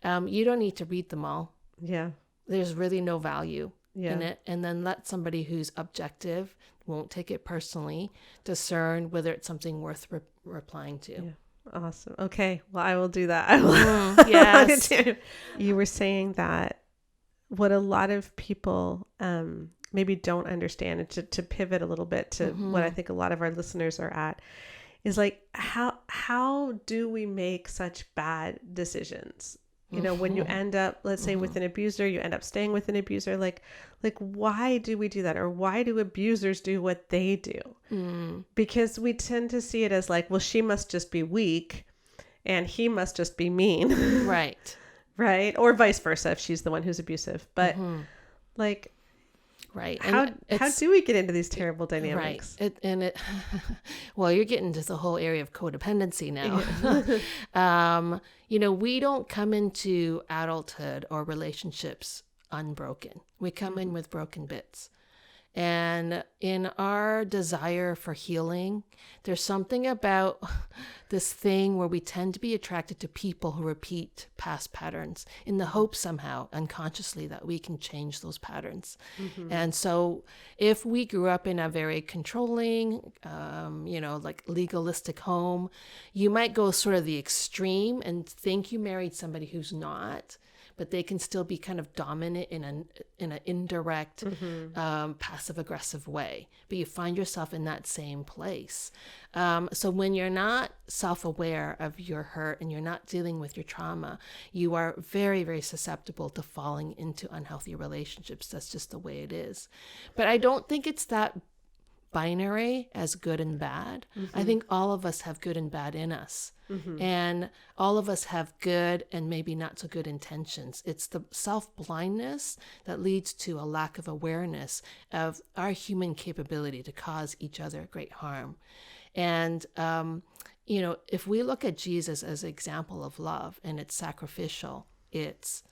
You don't need to read them all. Yeah. There's really no value in it. And then let somebody who's objective, won't take it personally, discern whether it's something worth replying to. Yeah. Awesome. Okay. Well, I will do that. I will. Yes. You were saying that what a lot of people maybe don't understand, and to pivot a little bit to what I think a lot of our listeners are at, is like, how do we make such bad decisions? You know, when you end up, let's say, with an abuser, you end up staying with an abuser. Like why do we do that? Or why do abusers do what they do? Because we tend to see it as like, well, she must just be weak and he must just be mean. Right. Right. Or vice versa, if she's the one who's abusive. But like, Right. How do we get into these terrible right. dynamics? Well, you're getting into the whole area of codependency now. We don't come into adulthood or relationships unbroken. We come in with broken bits. And in our desire for healing, there's something about this thing where we tend to be attracted to people who repeat past patterns in the hope somehow unconsciously that we can change those patterns. And so if we grew up in a very controlling, like legalistic home, you might go sort of the extreme and think you married somebody who's not, but they can still be kind of dominant in an indirect, passive aggressive way. But you find yourself in that same place. So when you're not self-aware of your hurt and you're not dealing with your trauma, you are very, very susceptible to falling into unhealthy relationships. That's just the way it is. But I don't think it's that binary as good and bad. I think all of us have good and bad in us. And all of us have good and maybe not so good intentions. It's the self-blindness that leads to a lack of awareness of our human capability to cause each other great harm. And, if we look at Jesus as an example of love and it's sacrificial, it's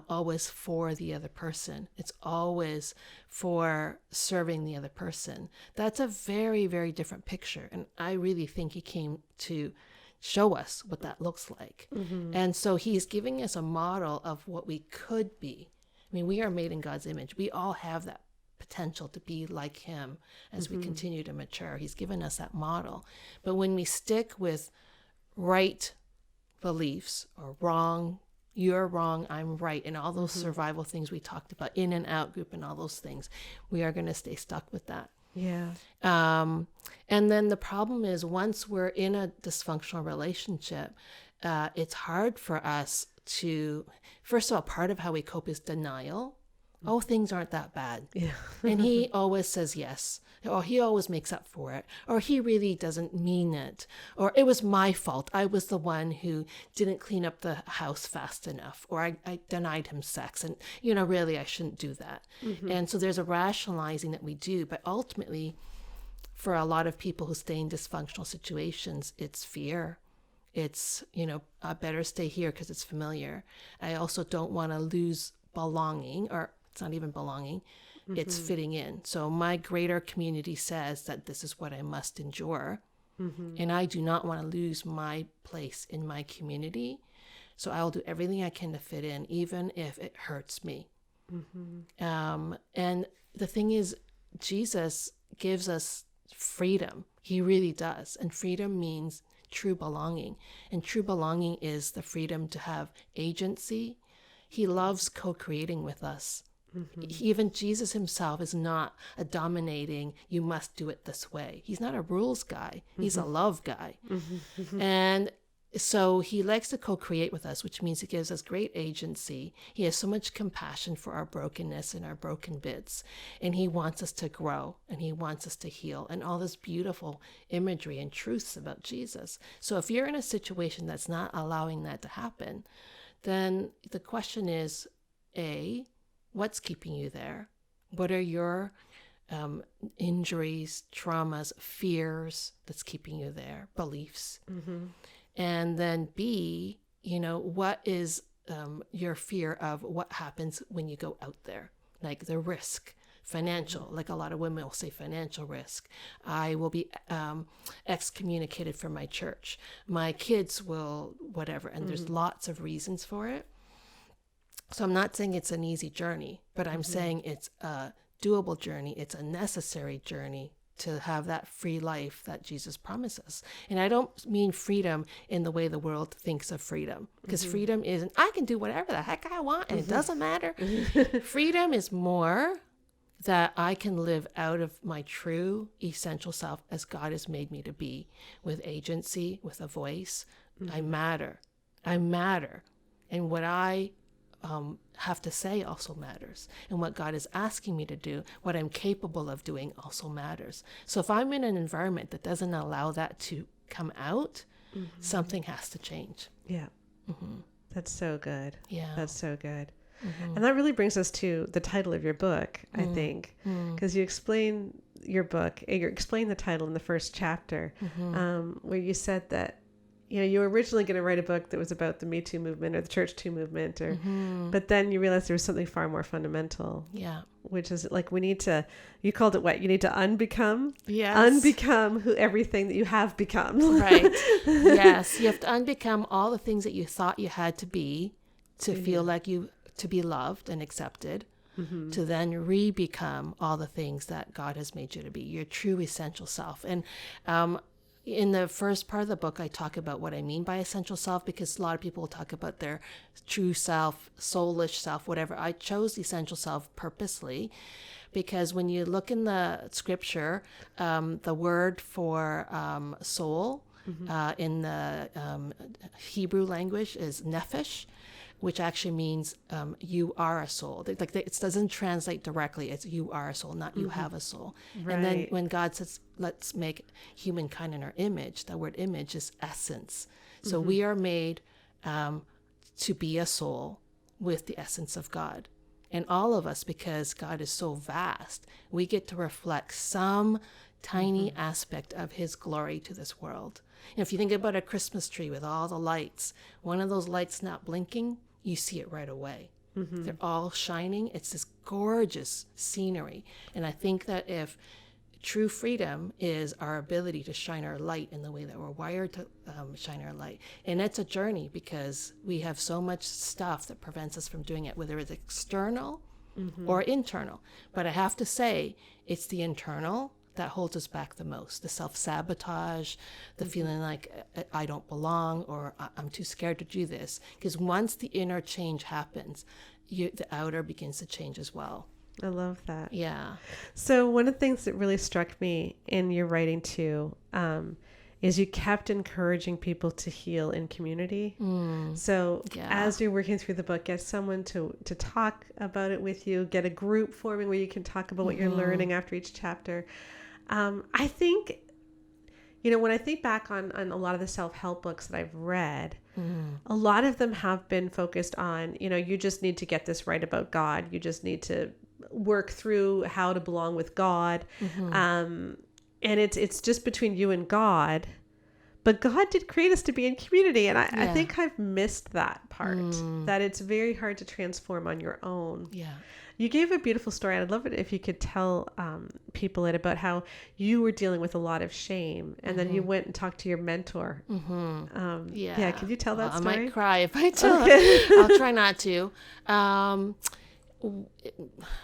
always for the other person. It's always for serving the other person. That's a very, very different picture. And I really think he came to show us what that looks like. And so he's giving us a model of what we could be. I mean, we are made in God's image. We all have that potential to be like him as we continue to mature. He's given us that model. But when we stick with right beliefs or wrong, you're wrong, I'm right, and all those survival things we talked about, in and out group and all those things, we are going to stay stuck with that. Yeah. And then the problem is once we're in a dysfunctional relationship, it's hard for us to, first of all, part of how we cope is denial. Oh, things aren't that bad. Yeah. And he always says yes, or he always makes up for it, or he really doesn't mean it, or it was my fault. I was the one who didn't clean up the house fast enough, or I denied him sex, and, really I shouldn't do that. And so there's a rationalizing that we do, but ultimately, for a lot of people who stay in dysfunctional situations, it's fear. It's, I better stay here because it's familiar. I also don't want to lose belonging, or it's not even belonging, it's fitting in. So my greater community says that this is what I must endure. And I do not want to lose my place in my community. So I'll do everything I can to fit in, even if it hurts me. And the thing is, Jesus gives us freedom. He really does. And freedom means true belonging. And true belonging is the freedom to have agency. He loves co-creating with us. Even Jesus himself is not a dominating, you must do it this way. He's not a rules guy. He's a love guy. And so he likes to co-create with us, which means he gives us great agency. He has so much compassion for our brokenness and our broken bits. And he wants us to grow and he wants us to heal, and all this beautiful imagery and truths about Jesus. So if you're in a situation that's not allowing that to happen, then the question is, A, what's keeping you there? What are your injuries, traumas, fears that's keeping you there, beliefs? And then B, what is your fear of what happens when you go out there? Like the risk, financial, like a lot of women will say financial risk. I will be excommunicated from my church. My kids will, whatever. And there's lots of reasons for it. So I'm not saying it's an easy journey, but I'm saying it's a doable journey. It's a necessary journey to have that free life that Jesus promises. And I don't mean freedom in the way the world thinks of freedom, because freedom isn't, I can do whatever the heck I want and it doesn't matter. Freedom is more that I can live out of my true essential self as God has made me to be, with agency, with a voice. I matter. And what I have to say also matters. And what God is asking me to do, what I'm capable of doing also matters. So if I'm in an environment that doesn't allow that to come out, something has to change. Yeah. That's so good. Yeah. That's so good. And that really brings us to the title of your book, I think, because you explain your book, you explain the title in the first chapter, where you said that, you were originally going to write a book that was about the Me Too movement or the Church Too movement, but then you realized there was something far more fundamental. Yeah. Which is like, you called it what? You need to unbecome? Yes. Unbecome everything that you have become. Right. Yes. You have to unbecome all the things that you thought you had to be to feel like to be loved and accepted, to then rebecome all the things that God has made you to be, your true essential self. And in the first part of the book, I talk about what I mean by essential self, because a lot of people talk about their true self, soulish self, whatever. I chose essential self purposely because when you look in the scripture, the word for soul in the Hebrew language is nephesh, which actually means you are a soul. Like it doesn't translate directly. It's you are a soul, not you have a soul. Right. And then when God says, let's make humankind in our image, that word image is essence. So we are made to be a soul with the essence of God. And all of us, because God is so vast, we get to reflect some tiny aspect of his glory to this world. And if you think about a Christmas tree with all the lights, one of those lights not blinking, you see it right away. They're all shining. It's this gorgeous scenery. And I think that if true freedom is our ability to shine our light in the way that we're wired to shine our light. And it's a journey because we have so much stuff that prevents us from doing it, whether it's external or internal. But I have to say, it's the internal that holds us back the most. The self-sabotage, the feeling like I don't belong or I'm too scared to do this. Because once the inner change happens, the outer begins to change as well. I love that. Yeah. So one of the things that really struck me in your writing too is you kept encouraging people to heal in community. So as you're working through the book, get someone to talk about it with you, get a group forming where you can talk about what you're learning after each chapter. I think, when I think back on a lot of the self-help books that I've read, a lot of them have been focused on, you just need to get this right about God. You just need to work through how to belong with God. And it's just between you and God. But God did create us to be in community. And I think I've missed that part, that it's very hard to transform on your own. Yeah. You gave a beautiful story. I'd love it if you could tell people about how you were dealing with a lot of shame, and then you went and talked to your mentor. Yeah, could you tell that story? I might cry if I tell it. I'll try not to.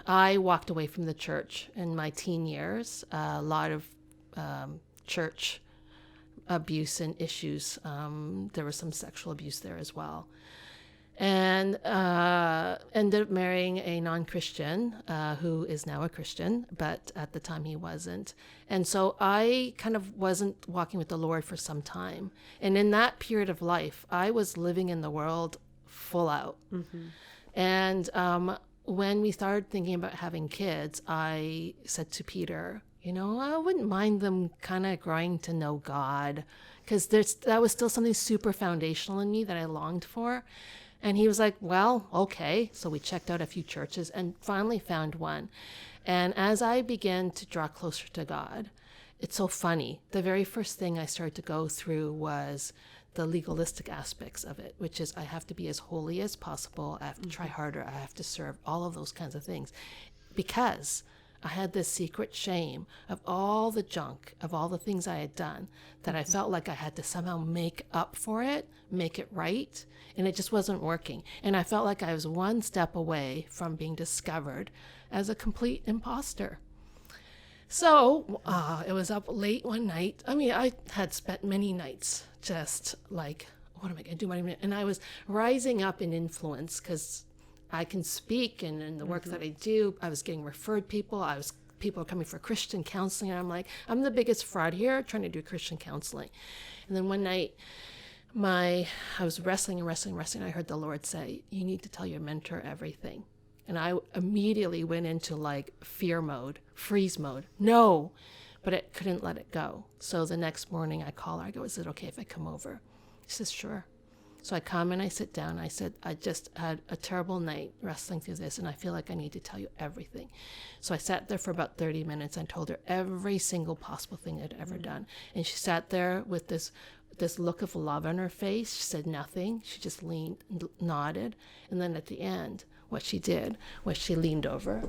I walked away from the church in my teen years. A lot of church abuse and issues. There was some sexual abuse there as well. And ended up marrying a non-Christian who is now a Christian, but at the time he wasn't. And so I kind of wasn't walking with the Lord for some time. And in that period of life, I was living in the world full out. And when we started thinking about having kids, I said to Peter, I wouldn't mind them kind of growing to know God, because that was still something super foundational in me that I longed for. And he was like, well, okay. So we checked out a few churches and finally found one. And as I began to draw closer to God, it's so funny. The very first thing I started to go through was the legalistic aspects of it, which is I have to be as holy as possible. I have to try harder. I have to serve, all of those kinds of things. Because I had this secret shame of all the junk, of all the things I had done, that I felt like I had to somehow make up for it, make it right. And it just wasn't working. And I felt like I was one step away from being discovered as a complete imposter. So it was up late one night. I mean, I had spent many nights just like, what am I going to do? And I was rising up in influence because I can speak, and in the work that I do, I was getting referred people. People are coming for Christian counseling. And I'm like, I'm the biggest fraud here trying to do Christian counseling. And then one night, I was wrestling. I heard the Lord say, you need to tell your mentor everything. And I immediately went into like fear mode, freeze mode. No, but I couldn't let it go. So the next morning I call her. I go, is it okay if I come over? She says, sure. So I come and I sit down. I said, I just had a terrible night wrestling through this, and I feel like I need to tell you everything. So I sat there for about 30 minutes and told her every single possible thing I'd ever done. And she sat there with this look of love on her face. She said nothing. She just leaned, nodded. And then at the end, what she did was she leaned over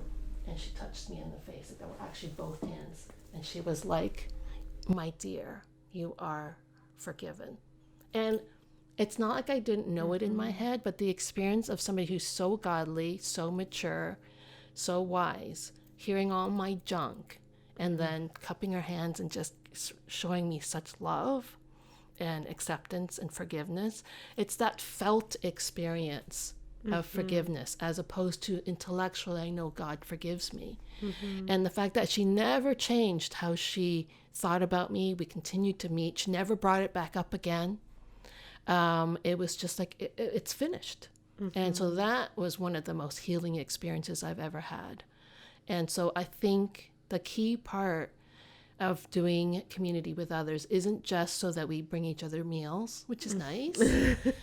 and she touched me in the face. There were actually both hands. And she was like, my dear, you are forgiven. And it's not like I didn't know it in my head, but the experience of somebody who's so godly, so mature, so wise, hearing all my junk, and then cupping her hands and just showing me such love and acceptance and forgiveness. It's that felt experience of forgiveness, as opposed to intellectually, I know God forgives me. And the fact that she never changed how she thought about me. We continued to meet. She never brought it back up again. It was just like, it's finished. And so that was one of the most healing experiences I've ever had. And so I think the key part of doing community with others isn't just so that we bring each other meals, which is nice,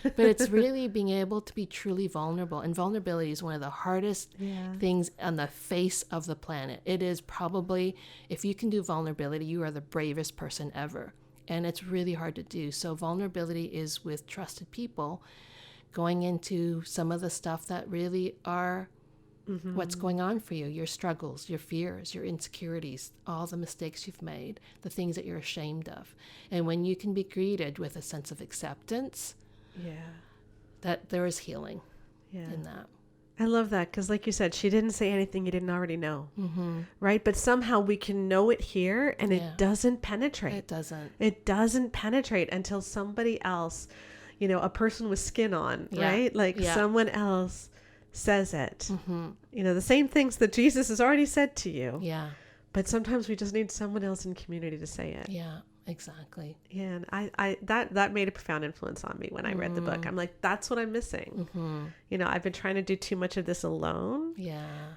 but it's really being able to be truly vulnerable. And vulnerability is one of the hardest things on the face of the planet. It is probably, if you can do vulnerability, you are the bravest person ever. And it's really hard to do. So vulnerability is with trusted people, going into some of the stuff that really are what's going on for you, your struggles, your fears, your insecurities, all the mistakes you've made, the things that you're ashamed of. And when you can be greeted with a sense of acceptance, that there is healing in that. I love that, because like you said, she didn't say anything you didn't already know, right? But somehow we can know it here, and it doesn't penetrate. It doesn't penetrate until somebody else, a person with skin on, right? Like someone else says it. The same things that Jesus has already said to you. But sometimes we just need someone else in community to say it. Exactly. And I that made a profound influence on me when I read the book. I'm like, that's what I'm missing. I've been trying to do too much of this alone.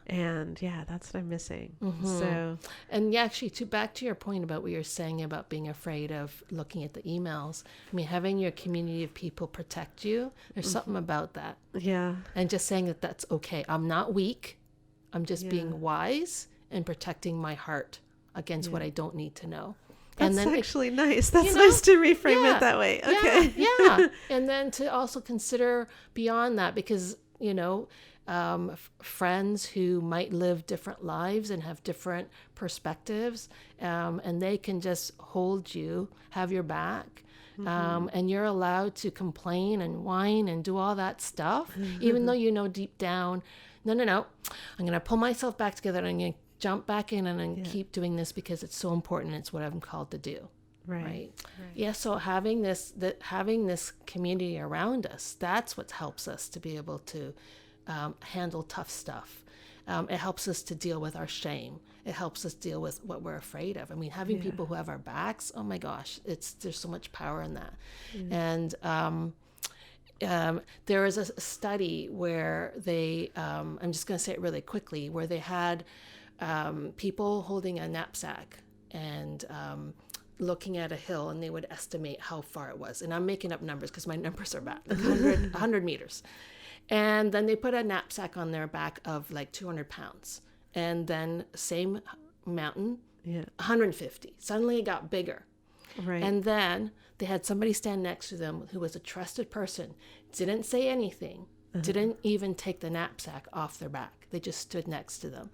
And that's what I'm missing. So, and actually, back to your point about what you're saying about being afraid of looking at the emails. I mean, having your community of people protect you. There's something about that. And just saying that that's okay. I'm not weak. I'm just being wise and protecting my heart against what I don't need to know. That's actually nice. That's nice to reframe it that way. Okay. And then to also consider beyond that, because, friends who might live different lives and have different perspectives, and they can just hold you, have your back. And you're allowed to complain and whine and do all that stuff, even though deep down, no, I'm going to pull myself back together and I'm going to jump back in and keep doing this because it's so important. It's what I'm called to do. Right. So having this community around us, that's what helps us to be able to handle tough stuff. It helps us to deal with our shame. It helps us deal with what we're afraid of. I mean, having people who have our backs, oh my gosh, there's so much power in that. And there was a study where they, I'm just going to say it really quickly, where they had people holding a knapsack and looking at a hill, and they would estimate how far it was. And I'm making up numbers because my numbers are bad, like 100 meters. And then they put a knapsack on their back of like 200 pounds. And then same mountain, 150. Suddenly it got bigger. And then they had somebody stand next to them who was a trusted person, didn't say anything, didn't even take the knapsack off their back. They just stood next to them.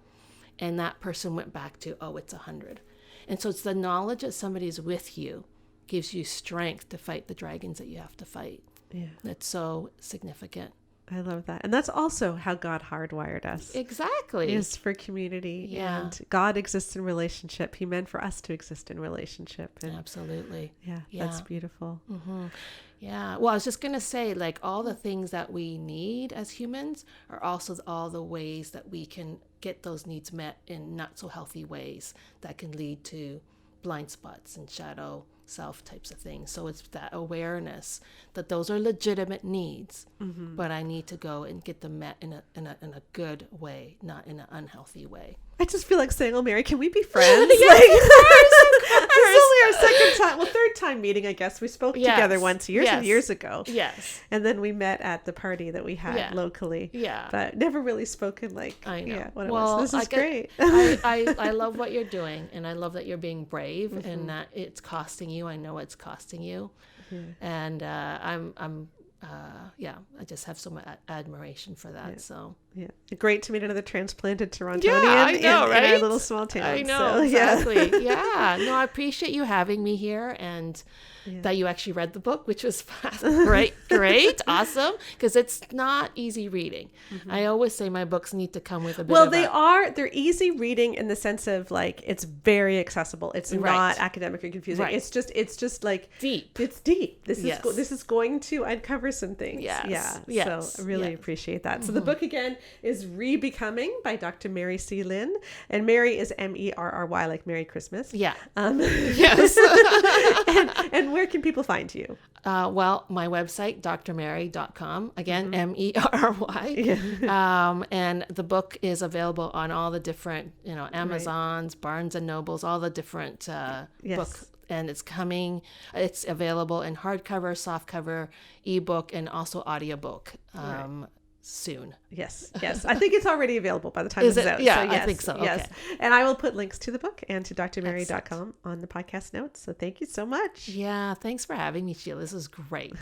And that person went back to, it's 100. And so it's the knowledge that somebody's with you gives you strength to fight the dragons that you have to fight. That's so significant. I love that. And that's also how God hardwired us. Exactly. Is for community. And God exists in relationship. He meant for us to exist in relationship. And absolutely. That's beautiful. Well, I was just going to say, like, all the things that we need as humans are also all the ways that we can get those needs met in not so healthy ways that can lead to blind spots and shadow self types of things. So it's that awareness that those are legitimate needs, but I need to go and get them met in a good way, not in an unhealthy way. I just feel like saying, oh, Mary, can we be friends? This is only our second time, third time meeting, I guess. We spoke together once years and years ago. Yes. And then we met at the party that we had locally. Yeah. But never really spoken like, I know. What it was. This is great. I love what you're doing, and I love that you're being brave and that it's costing you. I know it's costing you. And I just have so much admiration for that. So great to meet another transplanted Torontonian I know, in our little small town. I know, exactly. No, I appreciate you having me here, and that you actually read the book, which was great, awesome, because it's not easy reading. I always say my books need to come with a bit they're easy reading in the sense of like it's very accessible. It's not academic or confusing. It's just like deep. It's deep. This is going to uncover some things. Yes. So I really appreciate that. So the book again is Rebecoming by Dr. Mary C. Lin, and Mary is Merry, like Merry Christmas. Yes. And where can people find you? Well, my website, drmary.com, again, Merry. And the book is available on all the different, Amazons, Barnes and Nobles, all the different books. And it's available in hardcover, softcover, ebook, and also audiobook soon. Yes. I think it's already available by the time this is out. Yeah, I think so. Yes. Okay. And I will put links to the book and to drmary.com on the podcast notes. So thank you so much. Yeah, thanks for having me, Sheila. This is great.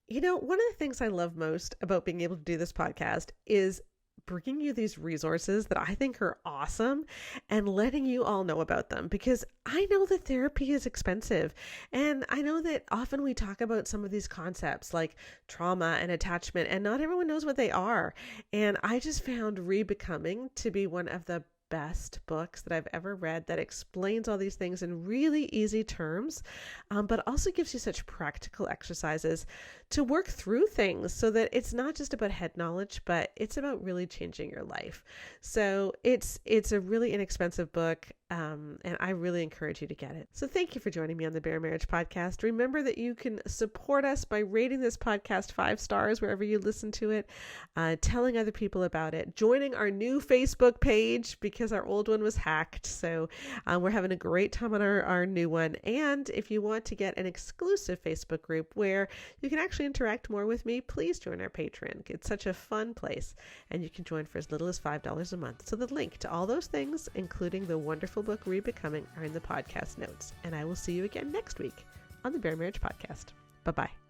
One of the things I love most about being able to do this podcast is bringing you these resources that I think are awesome and letting you all know about them, because I know that therapy is expensive, and I know that often we talk about some of these concepts like trauma and attachment, and not everyone knows what they are. And I just found Rebecoming to be one of the best books that I've ever read that explains all these things in really easy terms, but also gives you such practical exercises to work through things so that it's not just about head knowledge, but it's about really changing your life. So it's a really inexpensive book, and I really encourage you to get it. So thank you for joining me on the Bare Marriage Podcast. Remember that you can support us by rating this podcast 5 stars wherever you listen to it, telling other people about it, joining our new Facebook page because our old one was hacked. So we're having a great time on our new one. And if you want to get an exclusive Facebook group where you can actually interact more with me, please join our Patreon. It's such a fun place, and you can join for as little as $5 a month. So the link to all those things, including the wonderful book Rebecoming, are in the podcast notes. And I will see you again next week on the Bare Marriage Podcast. Bye-bye.